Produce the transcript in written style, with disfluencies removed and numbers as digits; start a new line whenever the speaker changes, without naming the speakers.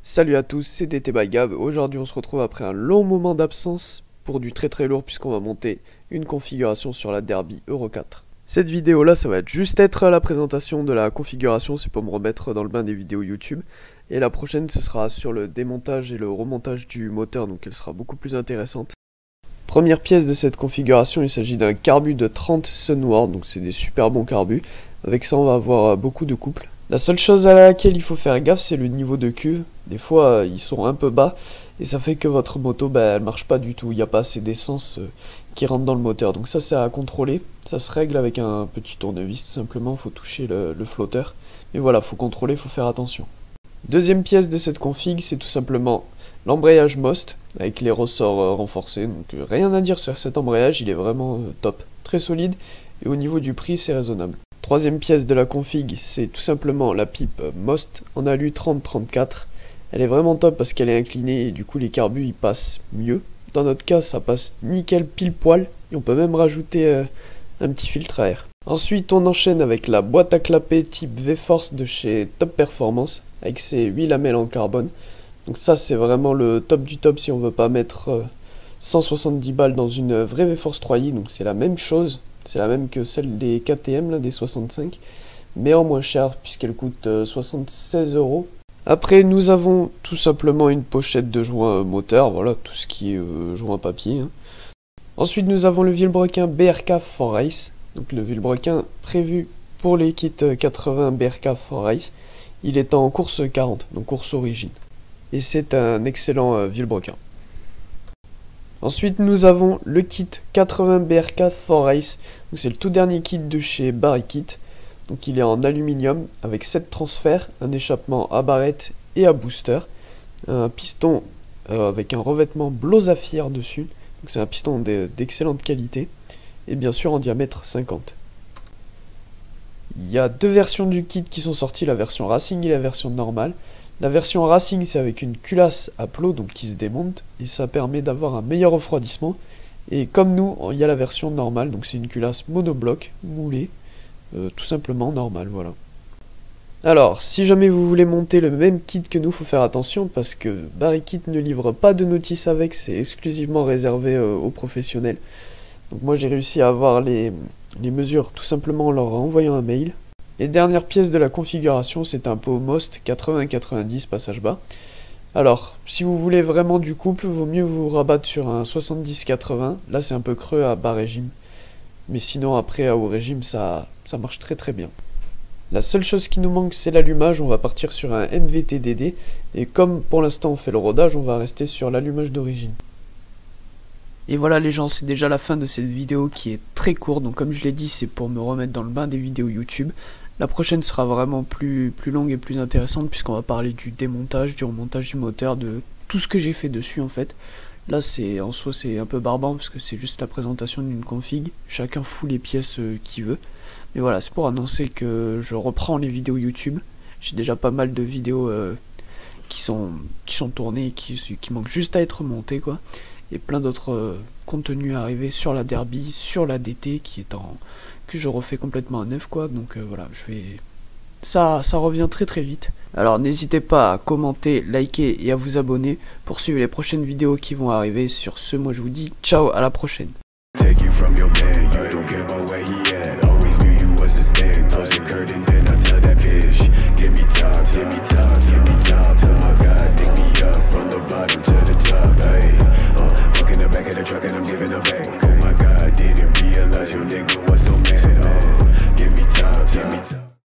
Salut à tous, c'est DT by Gab. Aujourd'hui on se retrouve après un long moment d'absence pour du très lourd puisqu'on va monter une configuration sur la Derby Euro 4. Cette vidéo là ça va juste être la présentation de la configuration, c'est pour me remettre dans le bain des vidéos YouTube. Et la prochaine ce sera sur le démontage et le remontage du moteur, donc elle sera beaucoup plus intéressante. Première pièce de cette configuration, il s'agit d'un carbu de 30 Sunward, donc c'est des super bons carbus. Avec ça on va avoir beaucoup de couples. La seule chose à laquelle il faut faire gaffe, c'est le niveau de cuve. Des fois, ils sont un peu bas et ça fait que votre moto, elle marche pas du tout. Il n'y a pas assez d'essence qui rentre dans le moteur. Donc ça, c'est à contrôler. Ça se règle avec un petit tournevis, tout simplement. Il faut toucher le flotteur. Mais voilà, faut contrôler, faut faire attention. Deuxième pièce de cette config, c'est tout simplement l'embrayage Most avec les ressorts renforcés. Donc rien à dire sur cet embrayage, il est vraiment top. Très solide et au niveau du prix, c'est raisonnable. Troisième pièce de la config, c'est tout simplement la pipe Most en alu 30-34. Elle est vraiment top parce qu'elle est inclinée et du coup les carbus ils passent mieux. Dans notre cas ça passe nickel pile poil et on peut même rajouter un petit filtre à air. Ensuite on enchaîne avec la boîte à clapper type V-Force de chez Top Performance avec ses 8 lamelles en carbone. Donc ça c'est vraiment le top du top si on veut pas mettre 170 balles dans une vraie V-Force 3i. Donc c'est la même chose. C'est la même que celle des KTM, là, des 65, mais en moins cher, puisqu'elle coûte 76 €. Après, nous avons tout simplement une pochette de joint moteur, voilà, tout ce qui est joint papier. Hein. Ensuite, nous avons le vilebrequin BRK for Race, donc le vilebrequin prévu pour les kits 80 BRK for Race. Il est en course 40, donc course origine. Et c'est un excellent vilebrequin. Ensuite, nous avons le kit 80 BRK for Race. C'est le tout dernier kit de chez Barrikit. Donc il est en aluminium avec 7 transferts, un échappement à barrette et à booster, un piston avec un revêtement Blosafir dessus. Donc c'est un piston d'excellente qualité et bien sûr en diamètre 50. Il y a deux versions du kit qui sont sorties, la version Racing et la version normale. La version Racing, c'est avec une culasse à plot, donc qui se démonte, et ça permet d'avoir un meilleur refroidissement. Et comme nous, il y a la version normale, donc c'est une culasse monobloc, moulée, tout simplement normale, voilà. Alors, si jamais vous voulez monter le même kit que nous, faut faire attention, parce que Barrikit ne livre pas de notice avec, c'est exclusivement réservé aux professionnels. Donc moi j'ai réussi à avoir les mesures tout simplement en leur envoyant un mail. Et dernière pièce de la configuration, c'est un pot Most 80-90 passage bas. Alors, si vous voulez vraiment du couple, vaut mieux vous rabattre sur un 70-80. Là, c'est un peu creux à bas régime. Mais sinon, après, à haut régime, ça marche très bien. La seule chose qui nous manque, c'est l'allumage. On va partir sur un MVT-DD. Et comme pour l'instant, on fait le rodage, on va rester sur l'allumage d'origine. Et voilà les gens, c'est déjà la fin de cette vidéo qui est très courte. Donc comme je l'ai dit, c'est pour me remettre dans le bain des vidéos YouTube. La prochaine sera vraiment plus longue et plus intéressante puisqu'on va parler du démontage, du remontage du moteur, de tout ce que j'ai fait dessus en fait. Là en soi c'est un peu barbant parce que c'est juste la présentation d'une config. Chacun fout les pièces qu'il veut. Mais voilà, c'est pour annoncer que je reprends les vidéos YouTube. J'ai déjà pas mal de vidéos qui sont tournées et qui manquent juste à être montées quoi. Et plein d'autres contenus à arriver sur la Derby, sur la DT que je refais complètement à neuf quoi. Donc voilà, ça revient très vite. Alors n'hésitez pas à commenter, liker et à vous abonner pour suivre les prochaines vidéos qui vont arriver. Sur ce, moi je vous dis ciao, à la prochaine.
Truck and I'm giving her back.